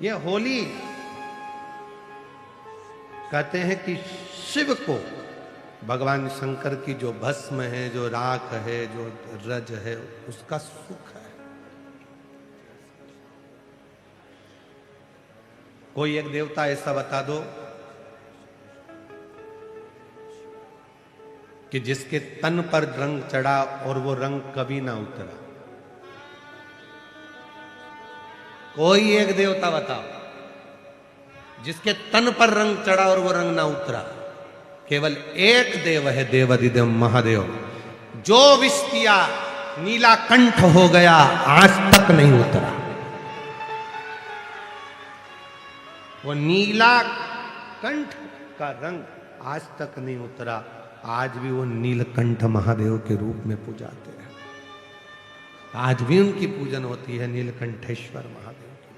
ये होली कहते हैं कि शिव को भगवान शंकर की जो भस्म है, जो राख है, जो रज है, उसका सुख है। कोई एक देवता ऐसा बता दो कि जिसके तन पर रंग चढ़ा और वो रंग कभी ना उतरा। कोई एक देवता बताओ जिसके तन पर रंग चढ़ा और वो रंग ना उतरा। केवल एक देव है, देवाधिदेव महादेव, जो विष पिया नीला कंठ हो गया, आज तक नहीं उतरा। वो नीला कंठ का रंग आज तक नहीं उतरा। आज भी वो नीलकंठ महादेव के रूप में पूजाते हैं। आज भी उनकी पूजन होती है, नीलकंठेश्वर महादेव की।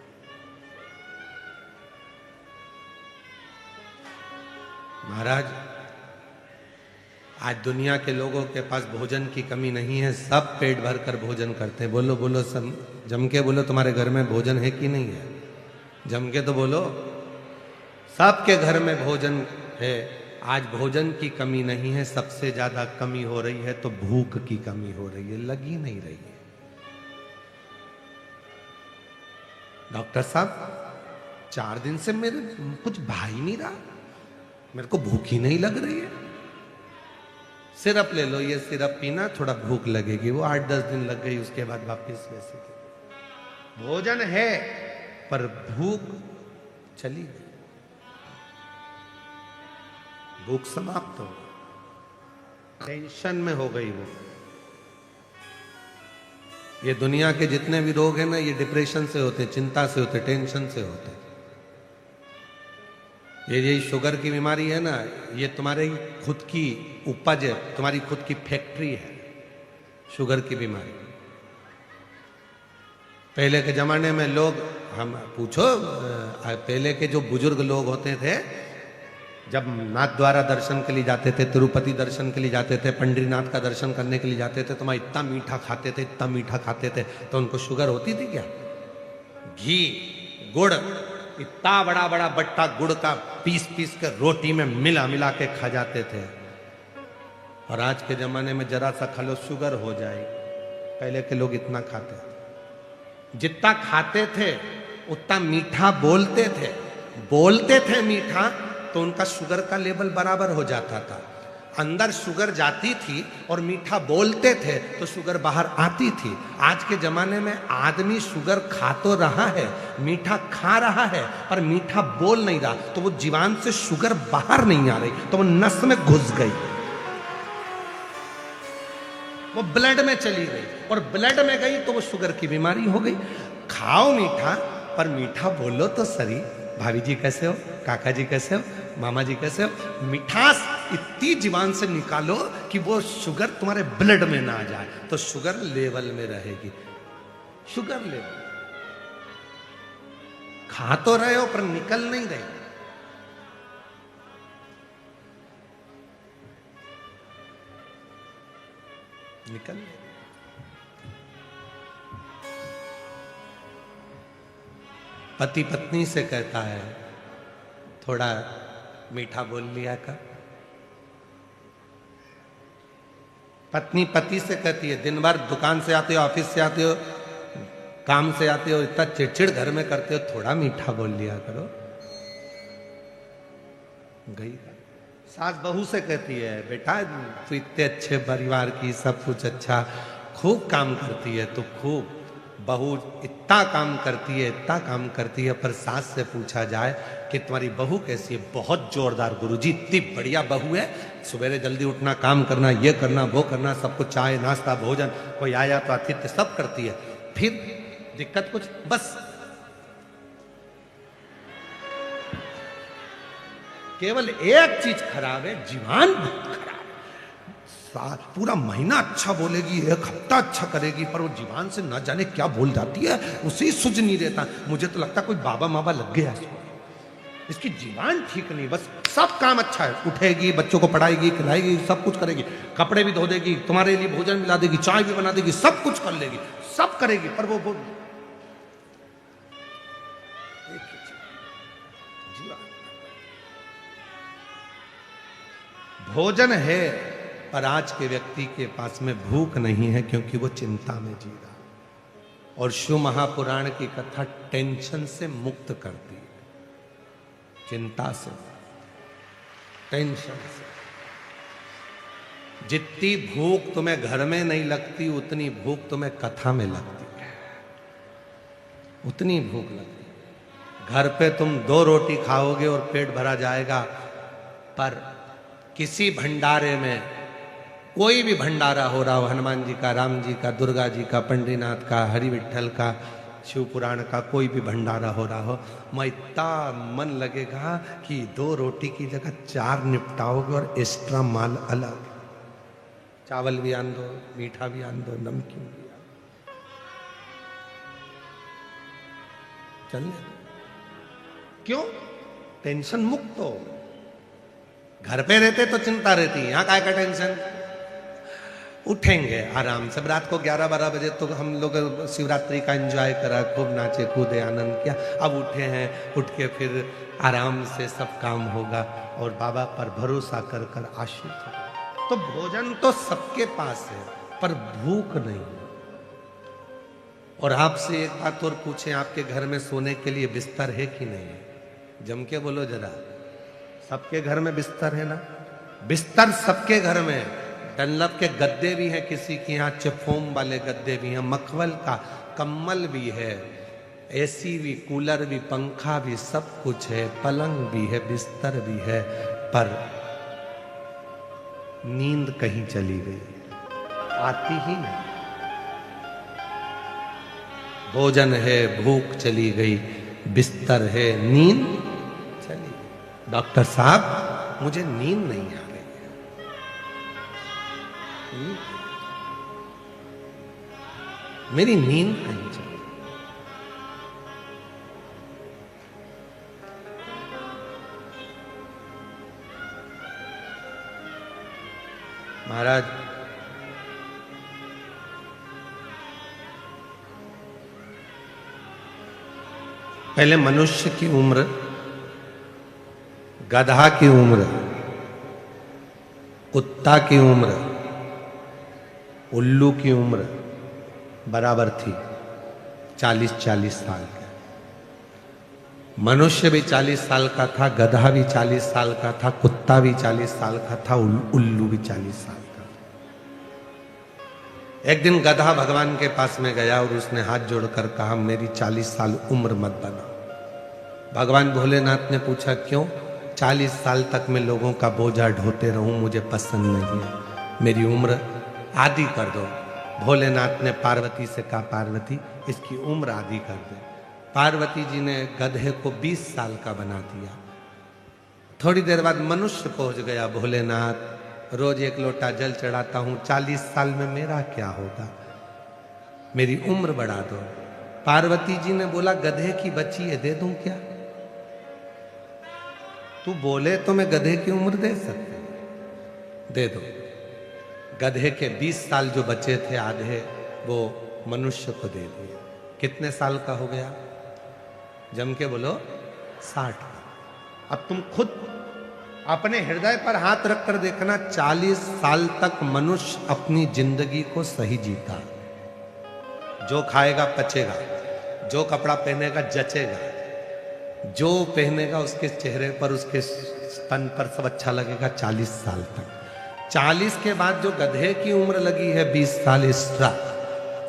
महाराज, आज दुनिया के लोगों के पास भोजन की कमी नहीं है, सब पेट भर कर भोजन करते हैं। बोलो बोलो, सब जम के बोलो, तुम्हारे घर में भोजन है कि नहीं है? जम के तो बोलो। सबके घर में भोजन है। आज भोजन की कमी नहीं है, सबसे ज्यादा कमी हो रही है तो भूख की कमी हो रही है, लगी नहीं रही है। डॉक्टर साहब, 4 दिन से मेरे कुछ भा ही नहीं रहा, मेरे को भूख ही नहीं लग रही है। सिरप ले लो, ये सिरप पीना, थोड़ा भूख लगेगी। वो 8-10 दिन लग गई, उसके बाद वापिस वैसे। भोजन है पर भूख चली गई, भूख समाप्त हो गई, टेंशन में हो गई वो। ये दुनिया के जितने भी रोग हैं ना, ये डिप्रेशन से होते, चिंता से होते, टेंशन से होते। ये शुगर की बीमारी है ना, ये तुम्हारी खुद की उपज है, तुम्हारी खुद की फैक्ट्री है शुगर की बीमारी। पहले के जमाने में लोग, हम पूछो, पहले के जो बुजुर्ग लोग होते थे, जब नाथ द्वारा दर्शन के लिए जाते थे, तिरुपति दर्शन के लिए जाते थे, पंडरीनाथ का दर्शन करने के लिए जाते थे, तो मैं इतना मीठा खाते थे, इतना मीठा खाते थे, तो उनको शुगर होती थी क्या? घी, गुड़, इतना बड़ा बड़ा बट्टा गुड़ का पीस पीस के रोटी में मिला मिला के खा जाते थे। और आज के जमाने में जरा सा खा लो, शुगर हो जाए। पहले के लोग इतना खाते थे, जितना खाते थे उतना मीठा बोलते थे मीठा, तो उनका शुगर का लेवल बराबर हो जाता था। अंदर शुगर जाती थी और मीठा बोलते थे तो शुगर बाहर आती थी। आज के जमाने में आदमी शुगर खा तो रहा है, मीठा खा रहा है, पर मीठा बोल नहीं रहा, तो वो जीवान से शुगर बाहर नहीं आ रही, तो वो नस में घुस गई, वो ब्लड में चली गई, और ब्लड में गई तो वो शुगर की बीमारी हो गई। खाओ मीठा, पर मीठा बोलो तो सही। भाभी जी कैसे हो, काका जी कैसे हो, मामा जी कैसे हो? मिठास इतनी जीवान से निकालो कि वो शुगर तुम्हारे ब्लड में ना आ जाए, तो शुगर लेवल में रहेगी। शुगर लेवल खा तो रहे हो पर निकल नहीं रहे। निकल नहीं। पति पत्नी से कहता है, थोड़ा मीठा बोल लिया कर। पत्नी पति से कहती है, दिन भर दुकान से आते हो, ऑफिस से आते हो, काम से आते हो, इतना चिड़चिड़ घर में करते हो, थोड़ा मीठा बोल लिया करो। गई। सास बहू से कहती है, बेटा तू इतने अच्छे परिवार की, सब कुछ अच्छा, खूब काम करती है तो खूब। बहू इतना काम करती है, पर सास से पूछा जाए कि तुम्हारी बहू कैसी है? बहुत जोरदार गुरुजी, इतनी बढ़िया बहू है, सवेरे जल्दी उठना, काम करना, ये करना, वो करना, सब कुछ, चाय नाश्ता भोजन, कोई आया तो आतिथ्य सब करती है। फिर दिक्कत कुछ? बस केवल एक चीज खराब है, जीवान बहुत खराब। पूरा महीना अच्छा बोलेगी, 1 हफ्ता अच्छा करेगी, पर वो जीवान से न जाने क्या बोल जाती है, उसे सुझ नहीं देता। मुझे तो लगता कोई बाबा माबा लग गया इसको, इसकी जीवान ठीक नहीं। बस सब काम अच्छा है, उठेगी, बच्चों को पढ़ाएगी, खिलाएगी, सब कुछ करेगी, कपड़े भी धो देगी, तुम्हारे लिए भोजन मिला देगी, चाय भी बना देगी, सब कुछ कर लेगी, सब करेगी, पर वो कीजिए जीवन। भोजन है, पर आज के व्यक्ति के पास में भूख नहीं है, क्योंकि वो चिंता में जी रहा। और शिव महापुराण की कथा टेंशन से मुक्त करती है, चिंता से, टेंशन से। जितनी भूख तुम्हें घर में नहीं लगती, उतनी भूख तुम्हें कथा में लगती है, उतनी भूख लगती है। घर पे तुम 2 रोटी खाओगे और पेट भरा जाएगा, पर किसी भंडारे में, कोई भी भंडारा हो रहा हो, हनुमान जी का, राम जी का, दुर्गा जी का, पंडरीनाथ का, हरि विठल का, शिव पुराण का, कोई भी भंडारा हो रहा हो, मैं इतना मन लगेगा कि 2 रोटी की जगह 4 निपटाओगे और एक्स्ट्रा माल अलग, चावल भी आन दो, मीठा भी आन दो, नमकीन भी आन दो, चलने। क्यों? टेंशन मुक्त हो। घर पे रहते तो चिंता रहती, यहां काय का टेंशन। उठेंगे आराम से, रात को 11-12 बजे तो हम लोग शिवरात्रि का एंजॉय करा, खूब नाचे कूदे, आनंद किया। अब उठे हैं, उठ के फिर आराम से सब काम होगा और बाबा पर भरोसा कर कर आश्रित हो। तो भोजन तो सबके पास है, पर भूख नहीं। और आपसे एक बात और पूछें, आपके घर में सोने के लिए बिस्तर है कि नहीं है? जम के बोलो जरा। सबके घर में बिस्तर है ना? बिस्तर सबके घर में। डनलप के गद्दे भी हैं, किसी के यहाँ चिफोम वाले गद्दे भी हैं, मखमल का कम्बल भी है, एसी भी, कूलर भी, पंखा भी, सब कुछ है, पलंग भी है, बिस्तर भी है, पर नींद कहीं चली गई, आती ही नहीं। भोजन है, भूख चली गई, बिस्तर है, नींद चली गई। डॉक्टर साहब मुझे नींद नहीं आ रही है, मेरी नींद कहीं चली। महाराज पहले मनुष्य की उम्र, गधा की उम्र, कुत्ता की उम्र, उल्लू की उम्र बराबर थी, 40-40 साल का। मनुष्य भी 40 साल का था, गधा भी 40 साल का था, कुत्ता भी 40 साल का था, उल्लू भी 40 साल का। एक दिन गधा भगवान के पास में गया और उसने हाथ जोड़कर कहा, मेरी 40 साल उम्र मत बना। भगवान भोलेनाथ ने पूछा, क्यों? 40 साल तक मैं लोगों का बोझा ढोते रहूं, मुझे पसंद नहीं है, मेरी उम्र आधी कर दो। भोलेनाथ ने पार्वती से कहा, पार्वती इसकी उम्र आधी कर दे। पार्वती जी ने गधे को 20 साल का बना दिया। थोड़ी देर बाद मनुष्य पहुंच गया, भोलेनाथ रोज 1 लोटा जल चढ़ाता हूं, 40 साल में मेरा क्या होगा, मेरी उम्र बढ़ा दो। पार्वती जी ने बोला, गधे की बच्ची है, दे दूं क्या? तू बोले तो मैं गधे की उम्र दे सकती, दे दो। गधे के 20 साल जो बचे थे आधे, वो मनुष्य को दे दिए। कितने साल का हो गया? जम के बोलो, 60। अब तुम खुद अपने हृदय पर हाथ रखकर देखना, 40 साल तक मनुष्य अपनी जिंदगी को सही जीता। जो खाएगा पचेगा, जो कपड़ा पहनेगा जचेगा, जो पहनेगा उसके चेहरे पर, उसके तन पर सब अच्छा लगेगा 40 साल तक। 40 के बाद जो गधे की उम्र लगी है 20 साल एक्स्ट्रा,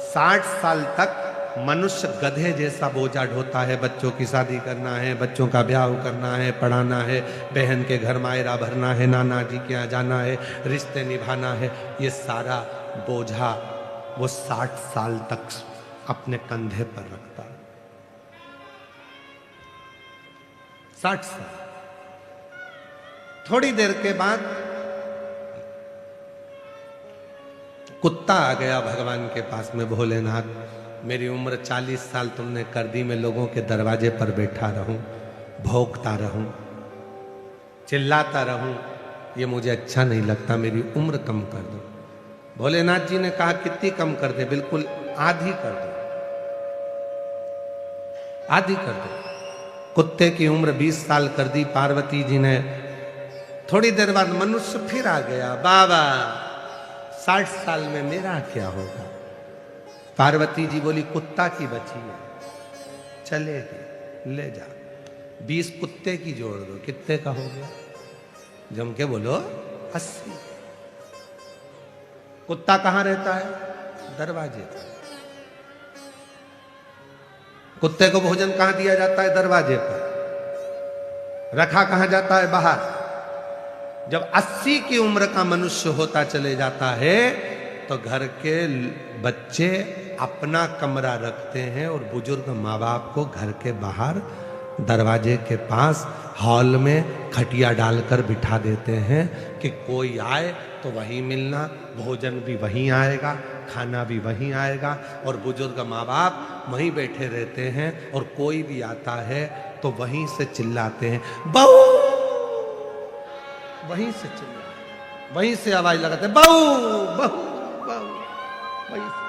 60 साल तक मनुष्य गधे जैसा बोझा ढोता है। बच्चों की शादी करना है, बच्चों का ब्याह करना है, पढ़ाना है, बहन के घर मायरा भरना है, नाना जी के यहाँ जाना है, रिश्ते निभाना है, ये सारा बोझा वो 60 साल तक अपने कंधे पर रखता है। 60 साल। थोड़ी देर के बाद कुत्ता आ गया भगवान के पास में, भोलेनाथ मेरी उम्र 40 साल तुमने कर दी, मैं लोगों के दरवाजे पर बैठा रहूं, भौंकता रहूं, चिल्लाता रहूं, ये मुझे अच्छा नहीं लगता, मेरी उम्र कम कर दो। भोलेनाथ जी ने कहा, कितनी कम कर दे? बिल्कुल आधी कर दो, आधी कर दो। कुत्ते की उम्र 20 साल कर दी पार्वती जी ने। थोड़ी देर बाद मनुष्य फिर आ गया, बाबा 60 साल में मेरा क्या होगा? पार्वती जी बोली कुत्ता की बची है, चलेगी, ले जा। 20 कुत्ते की जोड़ दो, कितने का हो गया? जम के बोलो 80। कुत्ता कहां रहता है? दरवाजे पर। कुत्ते को भोजन कहां दिया जाता है? दरवाजे पर। रखा कहां जाता है? बाहर। जब 80 की उम्र का मनुष्य होता चले जाता है तो घर के बच्चे अपना कमरा रखते हैं और बुजुर्ग माँ बाप को घर के बाहर दरवाजे के पास हॉल में खटिया डालकर बिठा देते हैं कि कोई आए तो वहीं मिलना, भोजन भी वहीं आएगा, खाना भी वहीं आएगा। और बुजुर्ग माँ बाप वहीं बैठे रहते हैं और कोई भी आता है तो वहीं से चिल्लाते हैं, बहू, वहीं से चिल्लाते, वहीं से आवाज लगाते, बहू बहू बहू, वहीं से।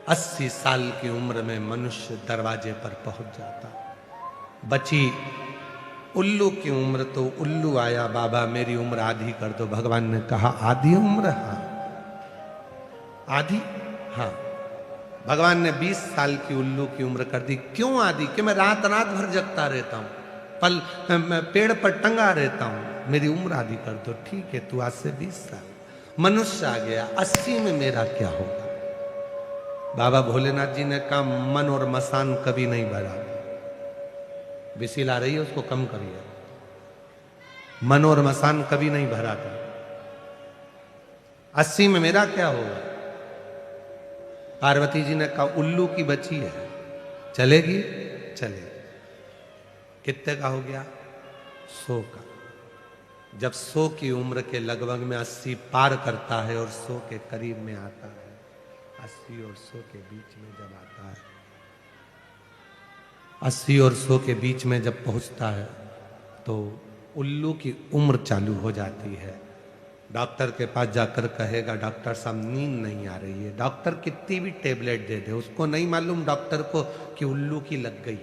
अस्सी साल की उम्र में मनुष्य दरवाजे पर पहुंच जाता। बची उल्लू की उम्र तो उल्लू आया, बाबा मेरी उम्र आधी कर दो। भगवान ने कहा आधी उम्र? हाँ आधी, हाँ। भगवान ने 20 साल की उल्लू की उम्र कर दी। क्यों आधी? कि मैं रात रात भर जगता रहता हूं, पल मैं पेड़ पर टंगा रहता हूं, मेरी उम्र आधी कर दो। ठीक है, तू आज से 20 साल। मनुष्य आ गया, 80 में मेरा क्या होगा? बाबा भोलेनाथ जी ने कहा मन और मसान कभी नहीं भरा। बिसिल आ रही है, उसको कम करिए। मन और मसान कभी नहीं भरा था। 80 में मेरा क्या होगा? पार्वती जी ने कहा उल्लू की बची है, चलेगी? चलेगी। कितने का हो गया? 100 का। जब 100 की उम्र के लगभग में 80 पार करता है और 100 के करीब में आता है, 80 और 100 के बीच में जब आता है, 80 और 100 के बीच में जब पहुंचता है तो उल्लू की उम्र चालू हो जाती है। डॉक्टर के पास जाकर कहेगा डॉक्टर साहब नींद नहीं आ रही है। डॉक्टर कितनी भी टेबलेट दे दे, उसको नहीं मालूम डॉक्टर को कि उल्लू की लग गई।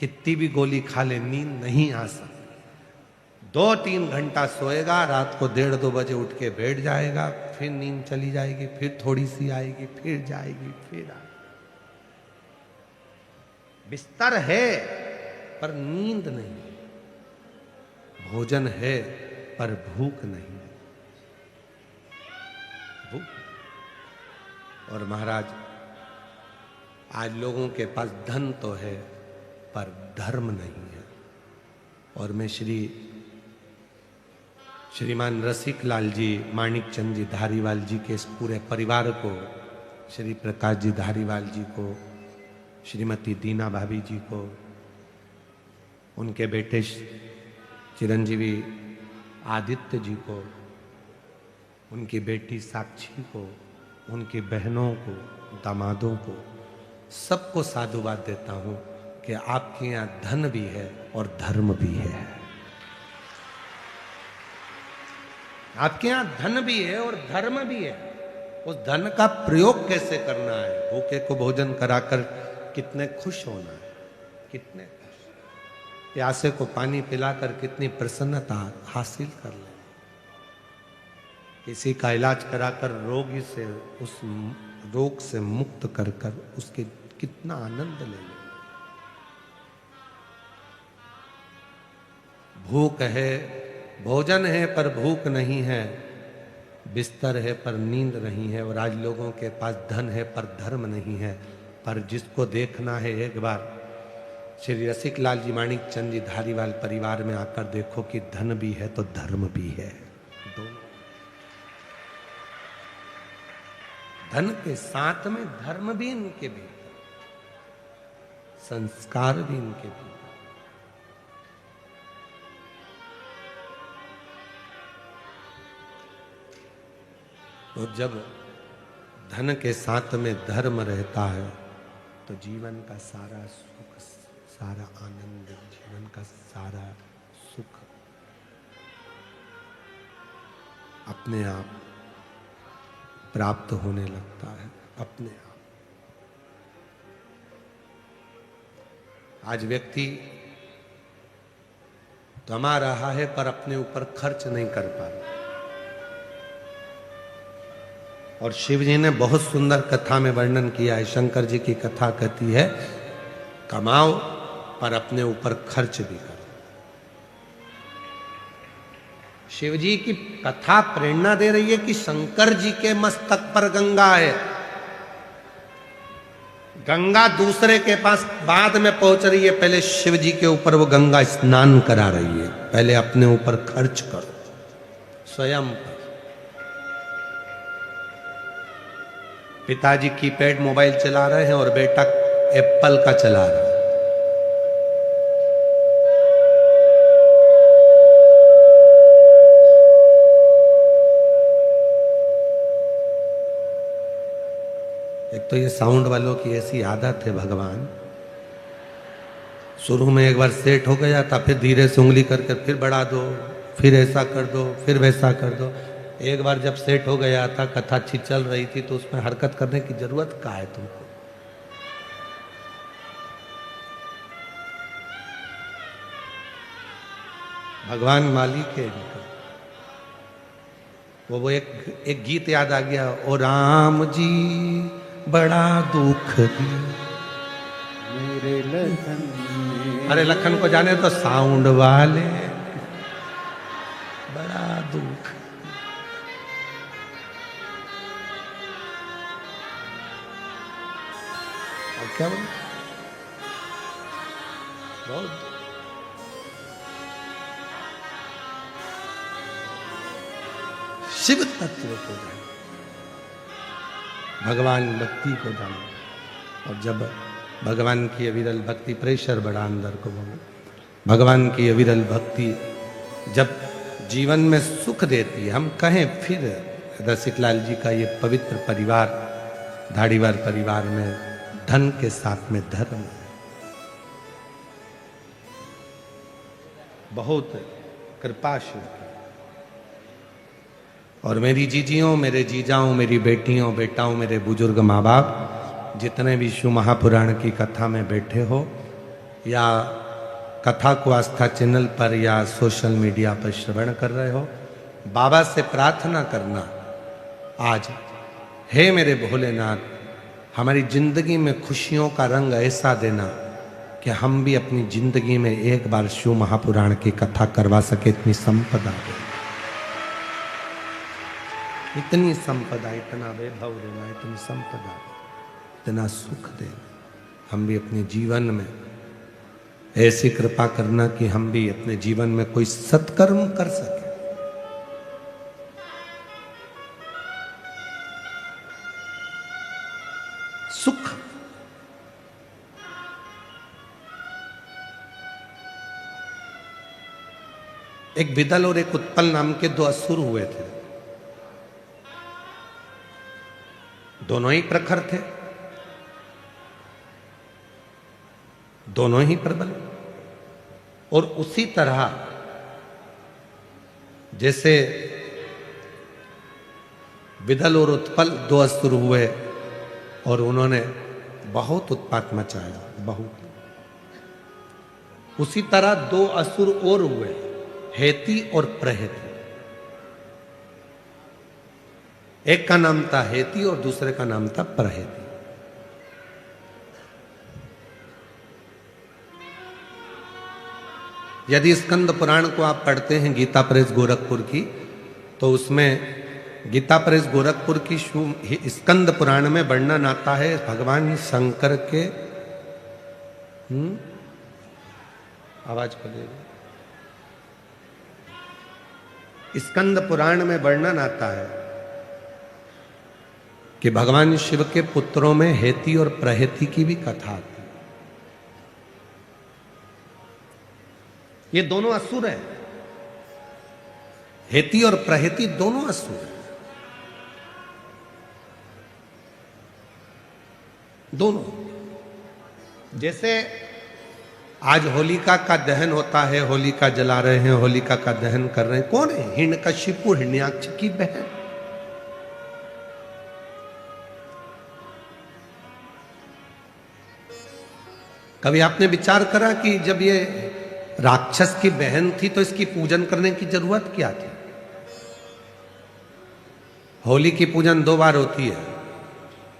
कितनी भी गोली खा ले, नींद नहीं आ सकती। 2-3 घंटा सोएगा, रात को 1:30-2 बजे उठ के बैठ जाएगा, फिर नींद चली जाएगी, फिर थोड़ी सी आएगी, फिर जाएगी, फिर आएगी। बिस्तर है पर नींद नहीं, भोजन है पर भूख नहीं। भूख। और महाराज आज लोगों के पास धन तो है पर धर्म नहीं है। और मैं श्रीमान रसिक लाल जी, माणिक चंद जी धारीवाल जी के इस पूरे परिवार को, श्री प्रकाश जी धारीवाल जी को, श्रीमती दीना भाभी जी को, उनके बेटे चिरंजीवी आदित्य जी को, उनकी बेटी साक्षी को, उनकी बहनों को, दामादों को, सबको साधुवाद देता हूं कि आपके यहां धन भी है और धर्म भी है। आपके यहां धन भी है और धर्म भी है। उस धन का प्रयोग कैसे करना है? भूखे को भोजन कराकर कितने खुश होना है, कितने खुश, प्यासे को पानी पिलाकर कितनी प्रसन्नता हासिल कर ले, किसी का इलाज कराकर रोगी से, उस रोग से मुक्त कर कर उसके कितना आनंद ले ले। भूख है, भोजन है पर भूख नहीं है, बिस्तर है पर नींद नहीं है। और आज लोगों के पास धन है पर धर्म नहीं है। पर जिसको देखना है एक बार श्री रसिक लाल जी, माणिक चंद जी धारीवाल परिवार में आकर देखो कि धन भी है तो धर्म भी है। दोनों धन के साथ में धर्म भी इनके भीतर, संस्कार भी इनके भीतर। तो जब धन के साथ में धर्म रहता है तो जीवन का सारा सुख, सारा आनंद, जीवन का सारा सुख अपने आप प्राप्त होने लगता है, अपने आप। आज व्यक्ति कमा रहा है पर अपने ऊपर खर्च नहीं कर पा रहा। और शिव जी ने बहुत सुंदर कथा में वर्णन किया है। शंकर जी की कथा कहती है, कमाओ पर अपने ऊपर खर्च भी करो। शिव जी की कथा प्रेरणा दे रही है कि शंकर जी के मस्तक पर गंगा है, गंगा दूसरे के पास बाद में पहुंच रही है, पहले शिव जी के ऊपर वो गंगा स्नान करा रही है। पहले अपने ऊपर खर्च करो स्वयं पर। पिताजी कीपैड मोबाइल चला रहे हैं और बेटा एप्पल का चला रहा है। एक तो ये साउंड वालों की ऐसी आदत है, भगवान शुरू में एक बार सेट हो गया था, फिर धीरे से उंगली करके फिर बढ़ा दो, फिर ऐसा कर दो, फिर वैसा कर दो। एक बार जब सेट हो गया था, कथा अच्छी चल रही थी, तो उसमें हरकत करने की जरूरत क्या है तुमको? भगवान मालिक है इनका। वो एक गीत याद आ गया, ओ राम जी बड़ा दुख दी मेरे लखन। अरे लखन को जाने तो साउंड वाले, बड़ा दुख। और क्या बोले? बहुत शिव तत्व को जाने, भगवान भक्ति को जाने। और जब भगवान की अविरल भक्ति, प्रेशर बड़ा अंदर को बोलो, भगवान की अविरल भक्ति जब जीवन में सुख देती है। हम कहें फिर रसिकलाल जी का ये पवित्र परिवार, धाड़ीवार परिवार में धन के साथ में धर्म, बहुत कृपा शिव की। और मेरी जीजियों, मेरे जीजाओं, मेरी बेटियों, बेटाओं, मेरे बुजुर्ग माँ बाप, जितने भी शिव महापुराण की कथा में बैठे हो या कथा को आस्था चैनल पर या सोशल मीडिया पर श्रवण कर रहे हो, बाबा से प्रार्थना करना आज, हे मेरे भोलेनाथ, हमारी जिंदगी में खुशियों का रंग ऐसा देना कि हम भी अपनी जिंदगी में एक बार शिव महापुराण की कथा करवा सके। इतनी संपदा दे, इतनी संपदा, इतना वैभव देना, इतनी संपदा, इतना सुख देना। हम भी अपने जीवन में ऐसी कृपा करना कि हम भी अपने जीवन में कोई सत्कर्म कर सके। सुख एक विदल और एक उत्पल नाम के दो असुर हुए थे। दोनों ही प्रखर थे, दोनों ही प्रबल। और उसी तरह जैसे विदल और उत्पल दो असुर हुए और उन्होंने बहुत उत्पात मचाया, बहुत, उसी तरह दो असुर और हुए, हेती और प्रहेती। एक का नाम था हेती और दूसरे का नाम था प्रहेती। यदि स्कंद पुराण को आप पढ़ते हैं गीता प्रेस गोरखपुर की, तो उसमें गीता प्रेस गोरखपुर की स्कंद पुराण में वर्णन आता है भगवान शंकर के आवाज खोलिएगा। स्कंद पुराण में वर्णन आता है कि भगवान शिव के पुत्रों में हेती और प्रहेती की भी कथा आती है। ये दोनों असुर हैं, हेती और प्रहेती दोनों असुर हैं, दोनों। जैसे आज होलिका का दहन होता है, होलिका जला रहे हैं, होलिका का दहन कर रहे हैं, कौन है? हिरण्यकशिपु, हिरण्याक्ष की बहन। कभी आपने विचार करा कि जब ये राक्षस की बहन थी तो इसकी पूजन करने की जरूरत क्या थी? होली की पूजन 2 बार होती है,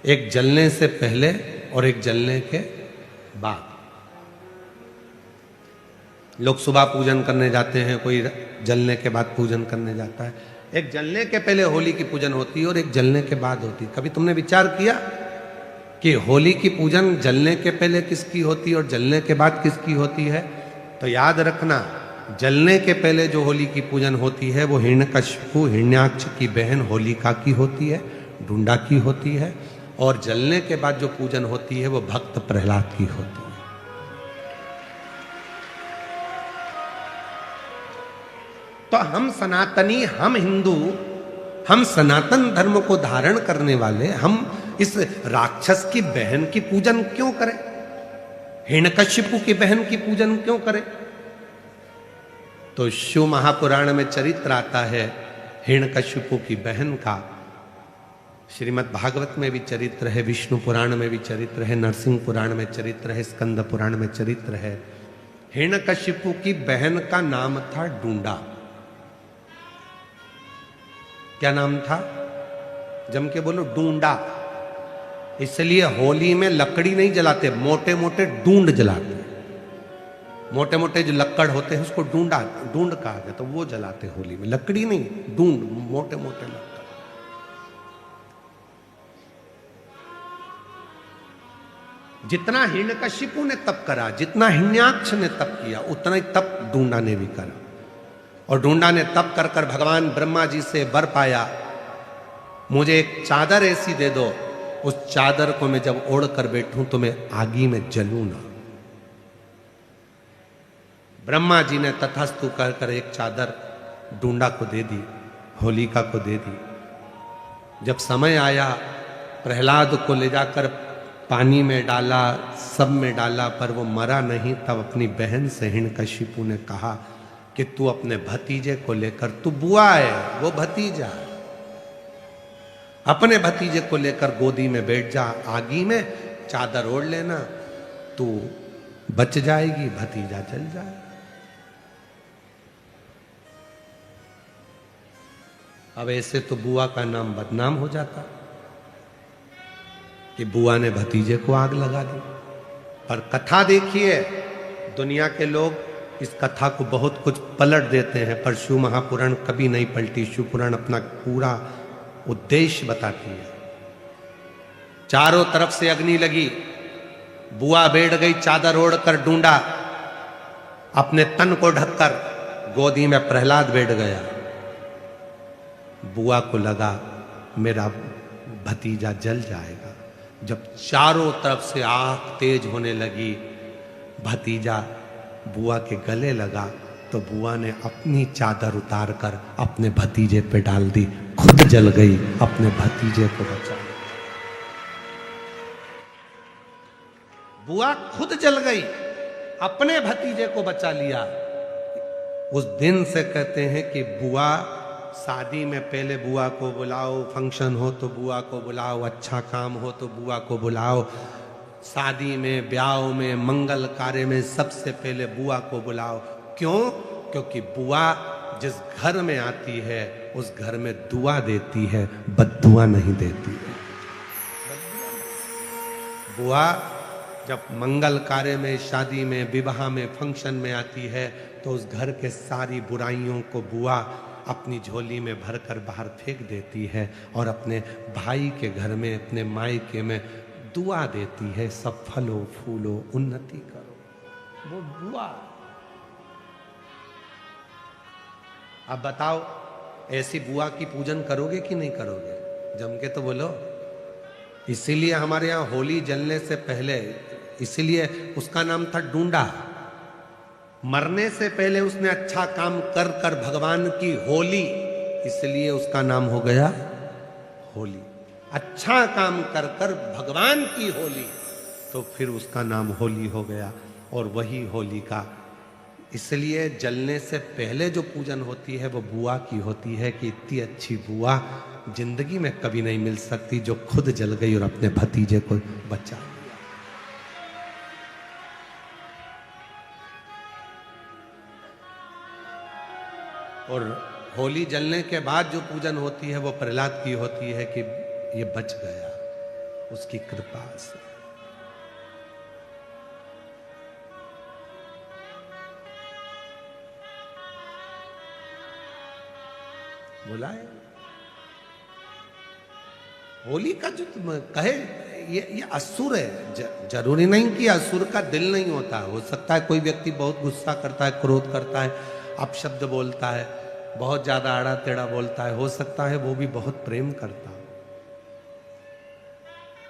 एक जलने से पहले और एक जलने के बाद। लोग सुबह पूजन करने जाते हैं, कोई जलने के बाद पूजन करने जाता है। एक जलने के पहले होली की पूजन होती है और एक जलने के बाद होती है। कभी तुमने विचार किया कि होली की पूजन जलने के पहले किसकी होती है और जलने के बाद किसकी होती है? तो याद रखना, जलने के पहले जो होली की पूजन होती है वो हिरण्यकशिपु हिरण्याक्ष की बहन होलिका की होती है, ढूंढा की होती है। और जलने के बाद जो पूजन होती है वो भक्त प्रहलाद की होती है। तो हम सनातनी, हम हिंदू, हम सनातन धर्म को धारण करने वाले, हम इस राक्षस की बहन की पूजन क्यों करें? हिरण्यकशिपु की बहन की पूजन क्यों करें? तो शिव महापुराण में चरित्र आता है हिरण्यकशिपु की बहन का। श्रीमद् भागवत में भी चरित्र है, विष्णु पुराण में भी चरित्र है, नरसिंह पुराण में चरित्र है, स्कंद पुराण में चरित्र है। हिरण्यकशिपु की बहन का नाम था ढूंढा। क्या नाम था? जम के बोलो, ढूंढा। इसलिए होली में लकड़ी नहीं जलाते, मोटे मोटे ढूंढ जलाते। मोटे मोटे जो लक्कड़ होते हैं उसको ढूंढ कहा गया, तो वो जलाते होली में। लकड़ी नहीं, ढूंढ, मोटे मोटे लक्कड़। जितना हिरण्यकशिपु ने तप करा, जितना हिरण्याक्ष ने तप किया, उतना ही तप ढूंढा ने भी करा। और ढूंढा ने तप कर कर भगवान ब्रह्मा जी से वर पाया, मुझे एक चादर ऐसी दे दो, उस चादर को मैं जब ओढ़ कर बैठूं तो मैं आगी में जलूं ना। ब्रह्मा जी ने तथास्तु कहकर एक चादर ढूंढा को दे दी, होलिका को दे दी। जब समय आया, प्रहलाद को ले जाकर पानी में डाला, सब में डाला, पर वो मरा नहीं। तब अपनी बहन से हिरण्यकशिपु ने कहा कि तू अपने भतीजे को लेकर, तू बुआ है, वो भतीजा है, अपने भतीजे को लेकर गोदी में बैठ जा, आगी में चादर ओढ़ लेना, तू बच जाएगी, भतीजा जल जाए। अब ऐसे तो बुआ का नाम बदनाम हो जाता कि बुआ ने भतीजे को आग लगा दी। पर कथा देखिए, दुनिया के लोग इस कथा को बहुत कुछ पलट देते हैं, पर शिव महापुराण कभी नहीं पलटी। शिव पुराण अपना पूरा उद्देश्य बताती है। चारों तरफ से अग्नि लगी, बुआ बैठ गई चादर ओढ़कर, ढूंढा अपने तन को ढककर, गोदी में प्रहलाद बैठ गया। बुआ को लगा मेरा भतीजा जल जाएगा। जब चारों तरफ से आग तेज होने लगी, भतीजा बुआ के गले लगा, तो बुआ ने अपनी चादर उतार कर अपने भतीजे पे डाल दी, खुद जल गई, अपने भतीजे को बचा लिया। बुआ खुद जल गई, अपने भतीजे को बचा लिया। उस दिन से कहते हैं कि बुआ, शादी में पहले बुआ को बुलाओ, फंक्शन हो तो बुआ को बुलाओ, अच्छा काम हो तो बुआ को बुलाओ, शादी में, ब्याह में, मंगल कार्य में सबसे पहले बुआ को बुलाओ। क्यों? क्योंकि बुआ जिस घर में आती है उस घर में दुआ देती है, बद्दुआ नहीं देती है। बुआ जब मंगल कार्य में, शादी में, विवाह में, फंक्शन में आती है तो उस घर के सारी बुराइयों को बुआ अपनी झोली में भरकर बाहर फेंक देती है और अपने भाई के घर में, अपने मायके में दुआ देती है, सब फलो फूलो, उन्नति करो। वो बुआ। अब बताओ, ऐसी बुआ की पूजन करोगे कि नहीं करोगे? जम के तो बोलो। इसीलिए हमारे यहाँ होली जलने से पहले, इसीलिए उसका नाम था ढूंढा। मरने से पहले उसने अच्छा काम कर कर भगवान की होली, इसलिए उसका नाम हो गया होली। अच्छा काम कर कर भगवान की होली, तो फिर उसका नाम होली हो गया। और वही होली का, इसलिए जलने से पहले जो पूजन होती है वो बुआ की होती है कि इतनी अच्छी बुआ जिंदगी में कभी नहीं मिल सकती जो खुद जल गई और अपने भतीजे को बचा लिया। और होली जलने के बाद जो पूजन होती है वो प्रहलाद की होती है कि ये बच गया उसकी कृपा से। बोला है होली का जो तुम कहे ये असुर है। जरूरी नहीं कि असुर का दिल नहीं होता। हो सकता है कोई व्यक्ति बहुत गुस्सा करता है, क्रोध करता है, अपशब्द बोलता है, बहुत ज्यादा आड़ा टेढ़ा बोलता है। हो सकता है वो भी बहुत प्रेम करता हो,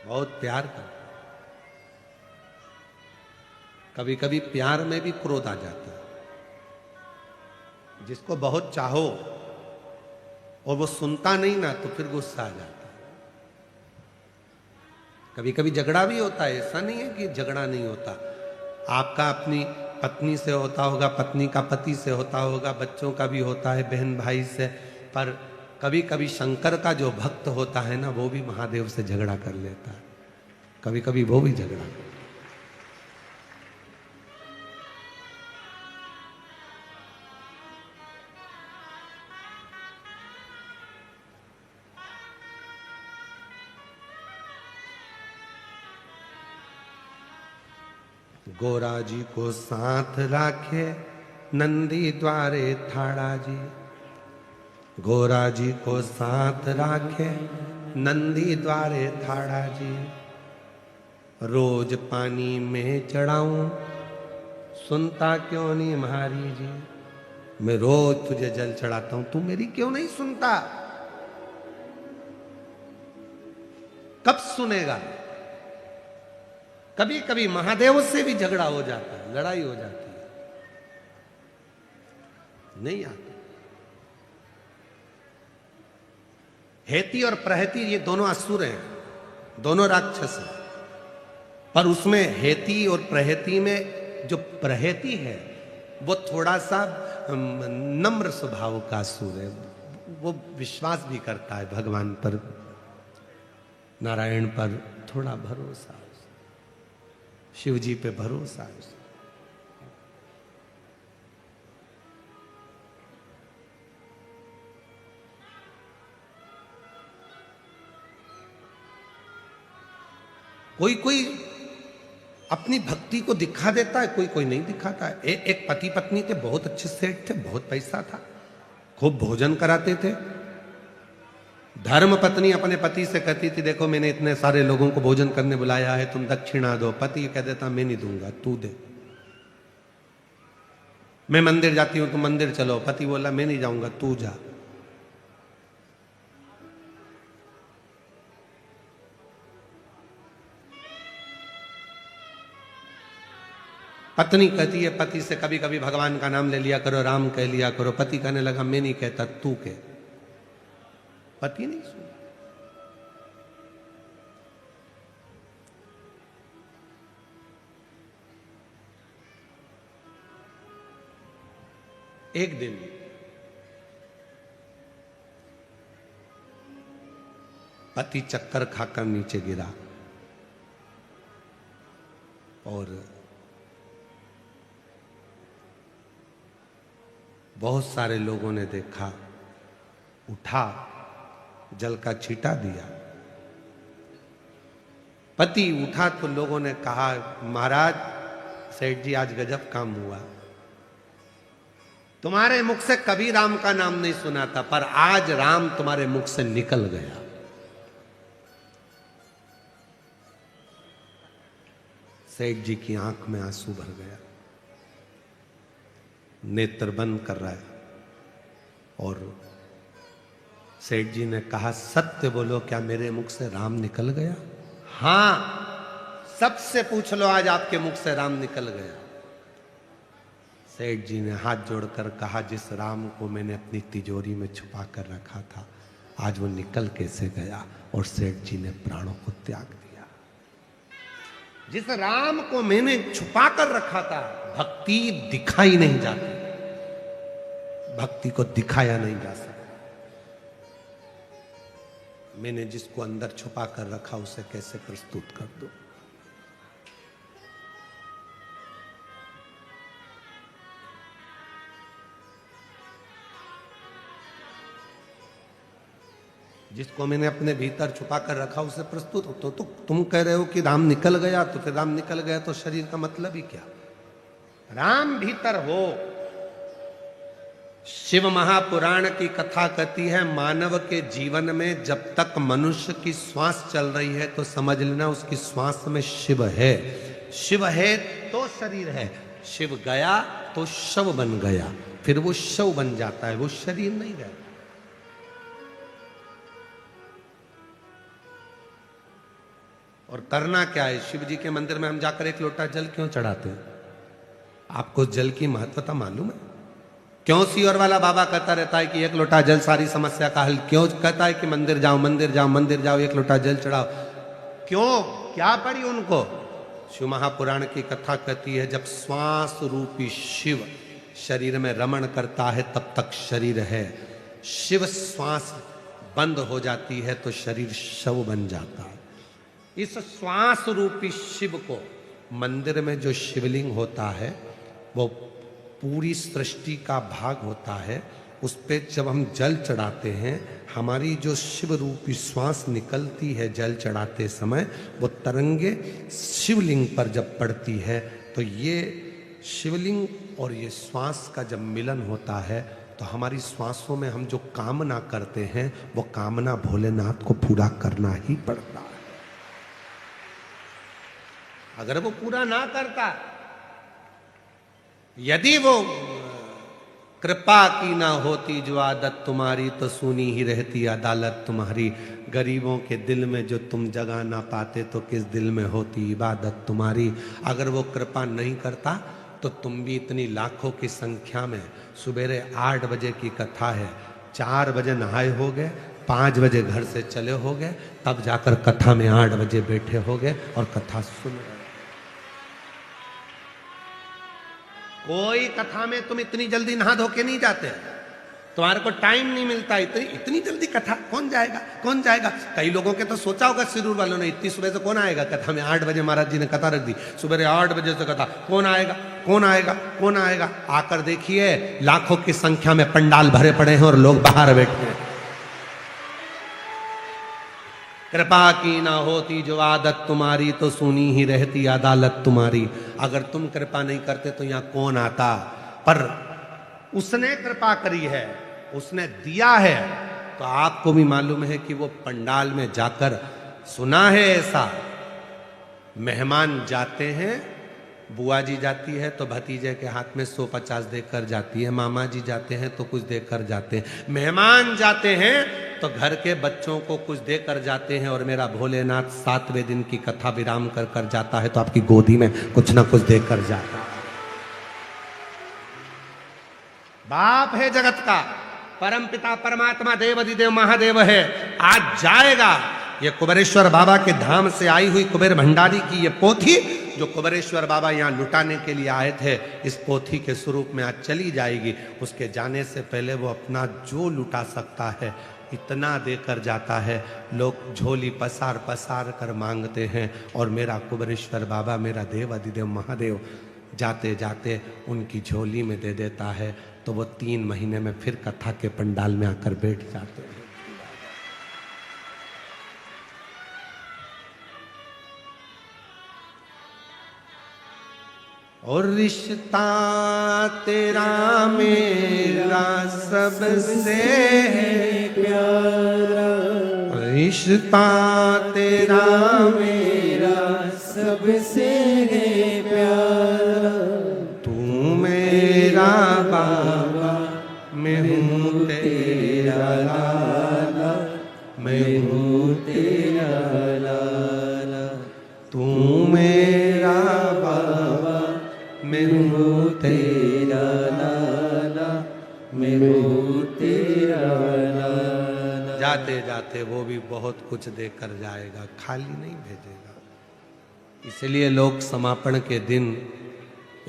बहुत प्यार करता। कभी कभी प्यार में भी क्रोध आ जाता है। जिसको बहुत चाहो और वो सुनता नहीं ना तो फिर गुस्सा आ जाता है। कभी कभी झगड़ा भी होता है, ऐसा नहीं है कि झगड़ा नहीं होता। आपका अपनी पत्नी से होता होगा, पत्नी का पति से होता होगा, बच्चों का भी होता है, बहन भाई से। पर कभी कभी शंकर का जो भक्त होता है ना वो भी महादेव से झगड़ा कर लेता है। कभी कभी वो भी झगड़ा करता है। गोरा जी को साथ राखे नंदी द्वारे थाड़ा जी। गोरा जी को साथ राखे नंदी द्वारे थाड़ा जी। रोज पानी में चढ़ाऊं सुनता क्यों नहीं म्हारी जी। मैं रोज तुझे जल चढ़ाता हूं, तू मेरी क्यों नहीं सुनता? कब सुनेगा? कभी कभी महादेव से भी झगड़ा हो जाता है, लड़ाई हो जाती है, नहीं आता। हेती और प्रहती ये दोनों असुर हैं, दोनों राक्षस हैं। पर उसमें हेती और प्रहती में जो प्रहती है वो थोड़ा सा नम्र स्वभाव का असुर है। वो विश्वास भी करता है भगवान पर, नारायण पर थोड़ा भरोसा, शिव जी पे भरोसा है। कोई कोई अपनी भक्ति को दिखा देता है, कोई कोई नहीं दिखाता है। एक पति पत्नी थे, बहुत अच्छे सेठ थे, बहुत पैसा था, खूब भोजन कराते थे। धर्म पत्नी अपने पति से कहती थी देखो मैंने इतने सारे लोगों को भोजन करने बुलाया है, तुम दक्षिणा दो। पति कह देता मैं नहीं दूंगा, तू दे। मैं मंदिर जाती हूं तुम मंदिर चलो। पति बोला मैं नहीं जाऊंगा, तू जा। पत्नी कहती है पति से कभी कभी भगवान का नाम ले लिया करो, राम कह लिया करो। पति कहने लगा मैं नहीं कहता, तू कह। पति नहीं सुना। एक दिन पति चक्कर खाकर नीचे गिरा और बहुत सारे लोगों ने देखा, उठा, जल का छींटा दिया। पति उठा तो लोगों ने कहा महाराज सेठ जी आज गजब काम हुआ, तुम्हारे मुख से कभी राम का नाम नहीं सुना था पर आज राम तुम्हारे मुख से निकल गया। सेठ जी की आंख में आंसू भर गया, नेत्र बंद कर रहा है और सेठ जी ने कहा सत्य बोलो क्या मेरे मुख से राम निकल गया? हां, सबसे पूछ लो आज आपके मुख से राम निकल गया। सेठ जी ने हाथ जोड़कर कहा जिस राम को मैंने अपनी तिजोरी में छुपा कर रखा था आज वो निकल कैसे गया? और सेठ जी ने प्राणों को त्याग दिया। जिस राम को मैंने छुपा कर रखा था, भक्ति दिखाई नहीं जाती, भक्ति को दिखाया नहीं जा सकता। मैंने जिसको अंदर छुपा कर रखा उसे कैसे प्रस्तुत कर दूं? जिसको मैंने अपने भीतर छुपा कर रखा उसे प्रस्तुत हो। तो तुम कह रहे हो कि राम निकल गया, तो फिर राम निकल गया तो शरीर का मतलब ही क्या? राम भीतर हो। शिव महापुराण की कथा कहती है मानव के जीवन में जब तक मनुष्य की श्वास चल रही है तो समझ लेना उसकी श्वास में शिव है। शिव है तो शरीर है, शिव गया तो शव बन गया, फिर वो शव बन जाता है, वो शरीर नहीं रहता। और करना क्या है? शिव जी के मंदिर में हम जाकर एक लोटा जल क्यों चढ़ाते हैं? आपको जल की महत्वता मालूम है? क्यों सीवर वाला बाबा कहता रहता है कि एक लोटा जल सारी समस्या का हल? क्यों कहता है कि मंदिर जाओ मंदिर जाओ मंदिर जाओ, एक लोटा जल चढ़ाओ? क्यों? क्या पड़ी उनको? शिव महापुराण की कथा कहती है जब श्वास रूपी शिव शरीर में रमण करता है तब तक शरीर है। शिव श्वास बंद हो जाती है तो शरीर शव बन जाता है। इस श्वास रूपी शिव को मंदिर में जो शिवलिंग होता है वो पूरी सृष्टि का भाग होता है। उस पे जब हम जल चढ़ाते हैं, हमारी जो शिव रूपी श्वास निकलती है जल चढ़ाते समय, वो तरंगे शिवलिंग पर जब पड़ती है तो ये शिवलिंग और ये श्वास का जब मिलन होता है तो हमारी श्वासों में हम जो कामना करते हैं वो कामना भोलेनाथ को पूरा करना ही पड़ता है। अगर वो पूरा ना करता, यदि वो कृपा की ना होती जो आदत तुम्हारी, तो सुनी ही रहती अदालत तुम्हारी। गरीबों के दिल में जो तुम जगा ना पाते तो किस दिल में होती इबादत तुम्हारी। अगर वो कृपा नहीं करता तो तुम भी इतनी लाखों की संख्या में, सुबेरे 8 बजे की कथा है, 4 बजे नहाए हो गए, 5 बजे घर से चले हो गए, तब जाकर कथा में 8 बजे बैठे हो गए और कथा सुन रहे। कोई कथा में तुम इतनी जल्दी नहा धो के नहीं जाते, तुम्हारे को टाइम नहीं मिलता। इतनी जल्दी कथा कौन जाएगा कौन जाएगा? कई लोगों के तो सोचा होगा सिरूर वालों ने, इतनी सुबह से कौन आएगा कथा में? 8 बजे महाराज जी ने कथा रख दी, सुबह 8 बजे से कथा, कौन आएगा कौन आएगा कौन आएगा? आकर देखिए लाखों की संख्या में पंडाल भरे पड़े हैं और लोग बाहर बैठे हैं। कृपा की ना होती जो आदत तुम्हारी, तो सुनी ही रहती अदालत तुम्हारी। अगर तुम कृपा नहीं करते तो यहां कौन आता? पर उसने कृपा करी है, उसने दिया है, तो आपको भी मालूम है कि वो पंडाल में जाकर, सुना है ऐसा, मेहमान जाते हैं, बुआ जी जाती है तो भतीजे के हाथ में 150 देकर जाती है, मामा जी जाते हैं तो कुछ देकर जाते हैं, मेहमान जाते हैं तो घर के बच्चों को कुछ देकर जाते हैं। और मेरा भोलेनाथ 7वें दिन की कथा विराम कर कर जाता है तो आपकी गोदी में कुछ ना कुछ देकर जाता है। बाप है जगत का, परम पिता परमात्मा देवाधिदेव महादेव है। आज जाएगा ये कुबेरेश्वर बाबा के धाम से आई हुई कुबेर भंडारी की ये पोथी, जो कुबेरेश्वर बाबा यहाँ लुटाने के लिए आए थे, इस पोथी के स्वरूप में आज चली जाएगी। उसके जाने से पहले वो अपना जो लुटा सकता है इतना देकर जाता है। लोग झोली पसार पसार कर मांगते हैं और मेरा कुबेरेश्वर बाबा, मेरा देवाधिदेव महादेव जाते जाते उनकी झोली में दे देता है। तो वो 3 महीने में फिर कथा के पंडाल में आकर बैठ जाते हैं। और रिश्ता तेरा मेरा सबसे है प्यारा, रिश्ता तेरा मेरा सबसे है प्यारा। तू मेरा बाबा, मैं हूँ तेरा लाला, मैं हूँ तेरा लाला। तू मेरा बाबा, मैं हूँ तेरा लाला, मैं हूँ तेरा लाला। जाते जाते वो भी बहुत कुछ देकर जाएगा, खाली नहीं भेजेगा। इसलिए लोग समापन के दिन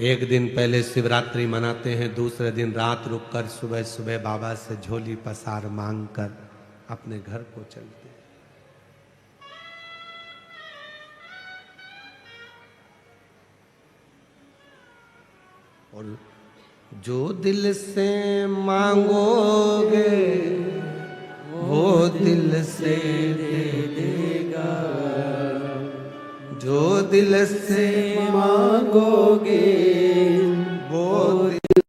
एक दिन पहले शिवरात्रि मनाते हैं, दूसरे दिन रात रुककर सुबह सुबह बाबा से झोली पसार मांग कर अपने घर को चलते हैं। और जो दिल से मांगोगे वो वो दिल से दे देगा, जो दिल से मांगोगे वो दिल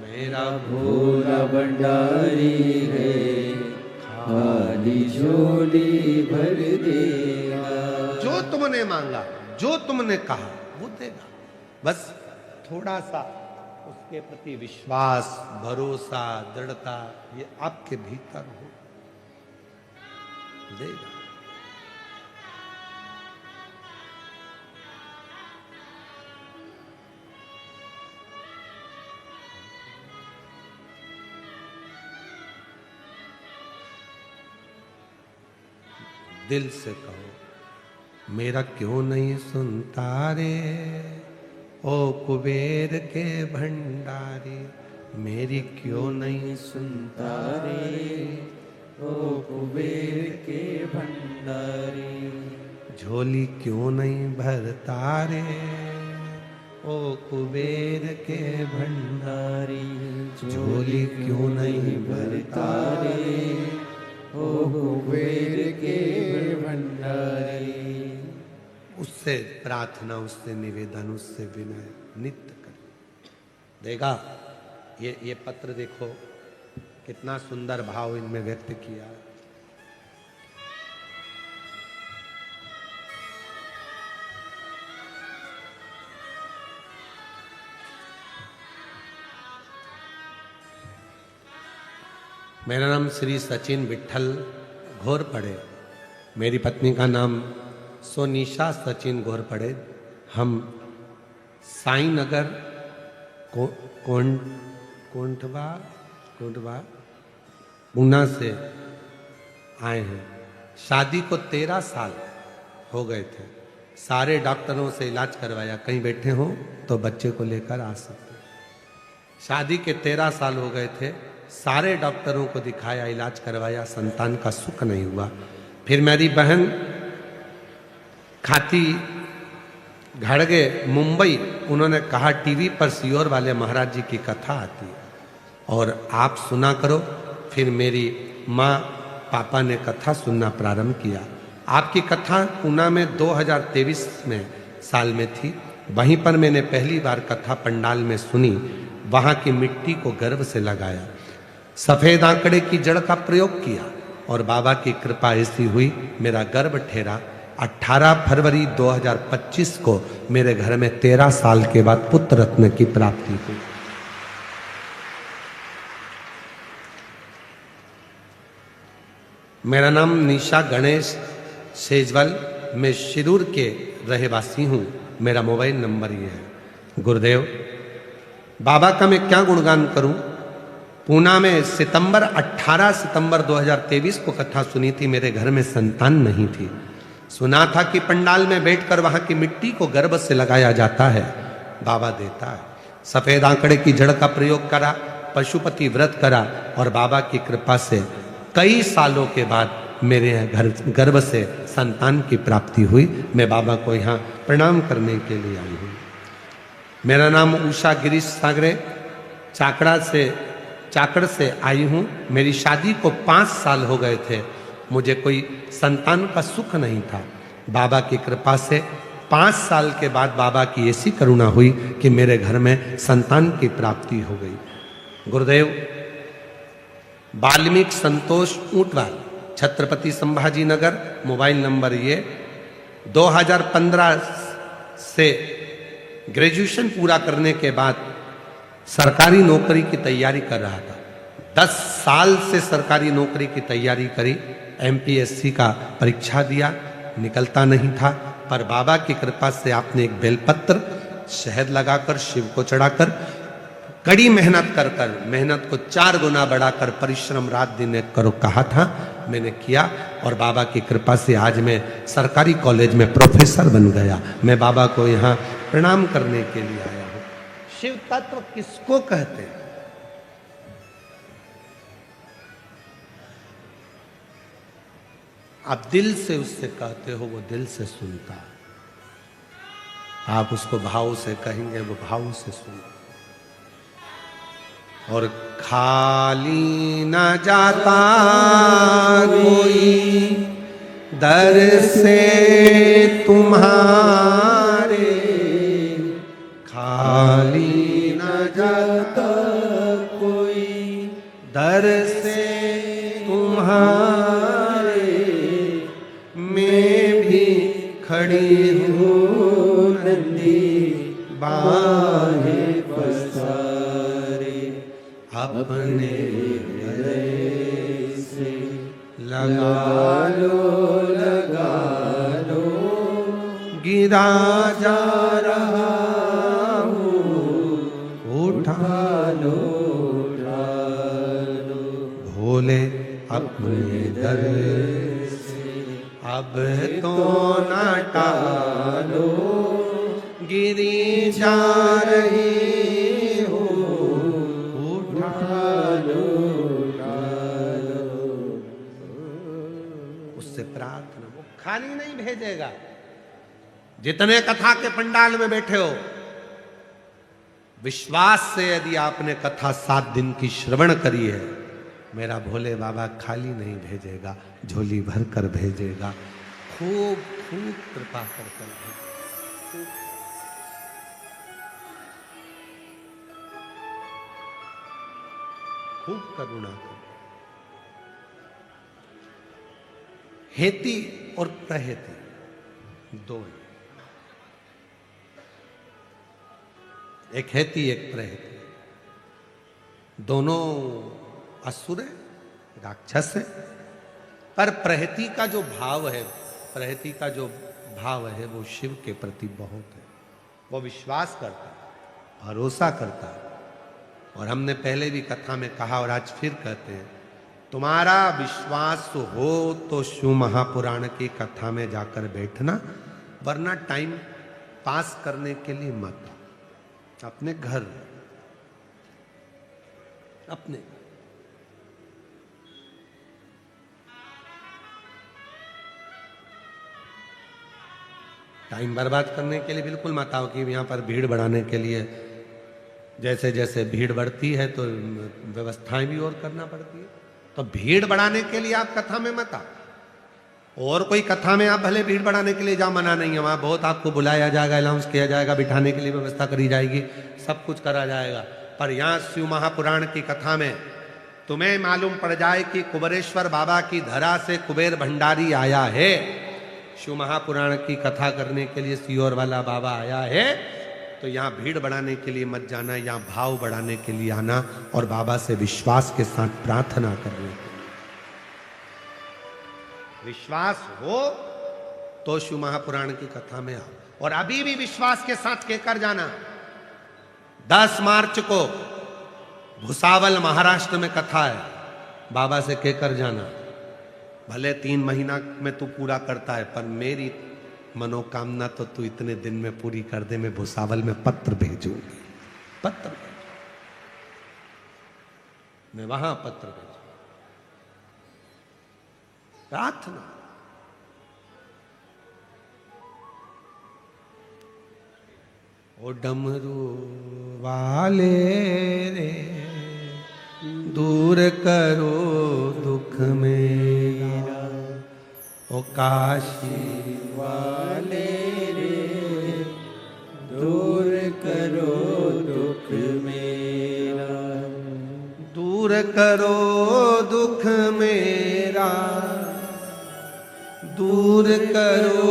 मेरा भोला भंडारी है, खाली झोली भर देगा। जो तुमने मांगा, जो तुमने कहा वो देगा। बस थोड़ा सा उसके प्रति विश्वास, भरोसा, दृढ़ता ये आपके भीतर हो, देगा। दिल से कहो मेरा क्यों नहीं सुनता रे, ओ कुबेर के भंडारी, मेरी क्यों नहीं सुनता रे, ओ कुबेर के भंडारी, झोली क्यों नहीं भरता रे, ओ कुबेर के भंडारी, झोली क्यों नहीं भरता रे, ओ कुबेर के भंडारी। उससे प्रार्थना, उससे निवेदन, उससे विनय नित्य कर देगा। ये पत्र देखो कितना सुंदर भाव इनमें व्यक्त किया है। मेरा नाम श्री सचिन विठल घोरपड़े, मेरी पत्नी का नाम सोनिशा सचिन घोरपड़े। हम साईं नगर कोंठवा ऊना से आए हैं। शादी को 13 साल हो गए थे। सारे डॉक्टरों से इलाज करवाया, कहीं बैठे हो तो बच्चे को लेकर आ सकते। शादी के 13 साल हो गए थे, सारे डॉक्टरों को दिखाया, इलाज करवाया, संतान का सुख नहीं हुआ। फिर मेरी बहन खाती घड़गे मुंबई, उन्होंने कहा टीवी पर सियोर वाले महाराज जी की कथा आती है और आप सुना करो। फिर मेरी माँ पापा ने कथा सुनना प्रारंभ किया। आपकी कथा पूना में 2023 में साल में थी। वहीं पर मैंने पहली बार कथा पंडाल में सुनी। वहाँ की मिट्टी को गर्व से लगाया, सफेद आंकड़े की जड़ का प्रयोग किया और बाबा की कृपा ऐसी हुई, मेरा गर्भ ठहरा। 18 फरवरी 2025 को मेरे घर में 13 साल के बाद पुत्र रत्न की प्राप्ति हुई। मेरा नाम निशा गणेश सेजवल, मैं शिरूर के रहवासी हूँ। मेरा मोबाइल नंबर ये है। गुरुदेव, बाबा का मैं क्या गुणगान करूं। पूना में 18 सितंबर 2023 को कथा सुनी थी। मेरे घर में संतान नहीं थी। सुना था कि पंडाल में बैठकर वहां की मिट्टी को गर्भ से लगाया जाता है, बाबा देता है। सफेद आंकड़े की जड़ का प्रयोग करा, पशुपति व्रत करा और बाबा की कृपा से कई सालों के बाद मेरे गर्भ से संतान की प्राप्ति हुई। मैं बाबा को यहाँ प्रणाम करने के लिए आई हूँ। मेरा नाम उषा गिरीश सागरे, चाकड़ से आई हूँ। मेरी शादी को 5 साल हो गए थे। मुझे कोई संतान का सुख नहीं था। बाबा की कृपा से 5 साल के बाद बाबा की ऐसी करुणा हुई कि मेरे घर में संतान की प्राप्ति हो गई। गुरुदेव, वाल्मीकि संतोष ऊंटवाल, छत्रपति संभाजी नगर, मोबाइल नंबर ये। 2015 से ग्रेजुएशन पूरा करने के बाद सरकारी नौकरी की तैयारी कर रहा था। 10 साल से सरकारी नौकरी की तैयारी करी, एमपीएससी का परीक्षा दिया, निकलता नहीं था। पर बाबा की कृपा से आपने एक बेलपत्र शहद लगाकर, शिव को चढ़ाकर, कड़ी मेहनत कर मेहनत को 4 गुना बढ़ाकर परिश्रम रात दिन एक करो कहा था, मैंने किया और बाबा की कृपा से आज मैं सरकारी कॉलेज में प्रोफेसर बन गया। मैं बाबा को यहाँ प्रणाम करने के लिए आया हूँ। शिव तत्व किसको कहते हैं? आप दिल से उससे कहते हो, वो दिल से सुनता है। आप उसको भाव से कहेंगे, वो भाव से सुनता। और खाली न जाता कोई दर से तुम्हारे, खाली न जाता कोई दर से तुम्हारे, मैं भी खड़ी हूँ नंदी बाहें पसारे, अपने हृदय से लगा लगा लो, गिरा जा रहा हूँ, उठा लो उठा लो, भोले अपने दर से अब तो न टालो, गिरी जा रही हो, उठा लो। उससे प्रार्थना, वो खाली नहीं भेजेगा। जितने कथा के पंडाल में बैठे हो, विश्वास से यदि आपने कथा 7 दिन की श्रवण करी है, मेरा भोले बाबा खाली नहीं भेजेगा, झोली भर कर भेजेगा, खूब खूब कृपा कर भेजेगा। खूब करुणा कर। हेती और प्रहेती दो हैं। एक हेती एक प्रहेती, दोनों असुर है, राक्षस है। पर प्रहेती का जो भाव है, प्रहेती का जो भाव है, वो शिव के प्रति बहुत है। वो विश्वास करता है, भरोसा करता है। और हमने पहले भी कथा में कहा और आज फिर कहते हैं, तुम्हारा विश्वास हो तो शिव महापुराण की कथा में जाकर बैठना, वरना टाइम पास करने के लिए मत। अपने घर, अपने टाइम बर्बाद करने के लिए बिल्कुल मत आओ कि यहाँ पर भीड़ बढ़ाने के लिए। जैसे जैसे भीड़ बढ़ती है तो व्यवस्थाएं भी और करना पड़ती है। तो भीड़ बढ़ाने के लिए आप कथा में मत आओ। और कोई कथा में आप भले भीड़ बढ़ाने के लिए जाओ, मना नहीं है। वहां बहुत आपको बुलाया जाएगा, अनाउंस किया जाएगा, बिठाने के लिए व्यवस्था करी जाएगी, सब कुछ करा जाएगा। पर यहाँ शिव महापुराण की कथा में तुम्हें मालूम पड़ जाए कि कुबेरेश्वर बाबा की धरा से कुबेर भंडारी आया है। शिव महापुराण की कथा करने के लिए सियोर वाला बाबा आया है। तो यहाँ भीड़ बढ़ाने के लिए मत जाना, यहाँ भाव बढ़ाने के लिए आना और बाबा से विश्वास के साथ प्रार्थना करने के लिए। विश्वास हो तो शिव महापुराण की कथा में आओ। और अभी भी विश्वास के साथ कहकर जाना, 10 मार्च को भुसावल महाराष्ट्र में कथा है, बाबा से कहकर जाना। भले 3 महीना में तू पूरा करता है, पर मेरी मनोकामना तो तू इतने दिन में पूरी कर दे। मैं भुसावल में पत्र भेजूंगी, पत्र मैं वहां पत्र भेजूंगा। प्रार्थना, ओ डमरू वाले रे, दूर करो दुख मेरा। ओ काशी वाले रे, दूर करो दुख मेरा, दूर करो दुख मेरा, दूर करो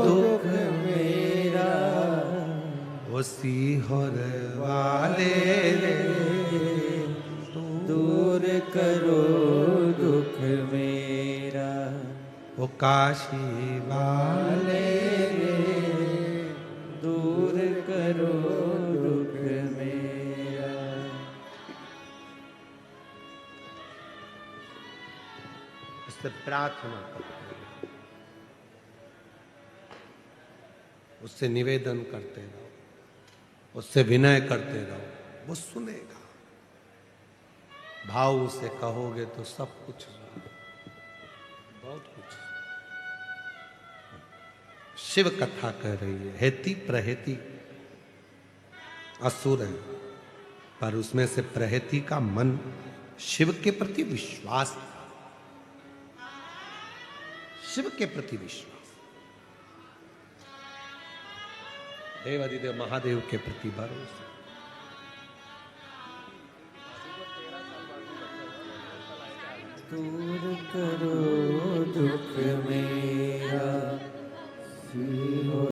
दुख मेरा। ओ सीहोर वाले रे, दूर करो दुख मेरा। ओ काशी वाले रे, दूर करो दुख मेरा। उससे प्रार्थना करो, उससे निवेदन करते रहो, उससे विनय करते रहो, वो सुनेगा। भाव से कहोगे तो सब कुछ, बहुत कुछ। शिव कथा कह रही है। हेती प्रहेती असुर है, पर उसमें से प्रहेती का मन शिव के प्रति विश्वास, शिव के प्रति विश्वास, देवाधिदेव महादेव के प्रति भरोसा। दूर करो दुख मेरा।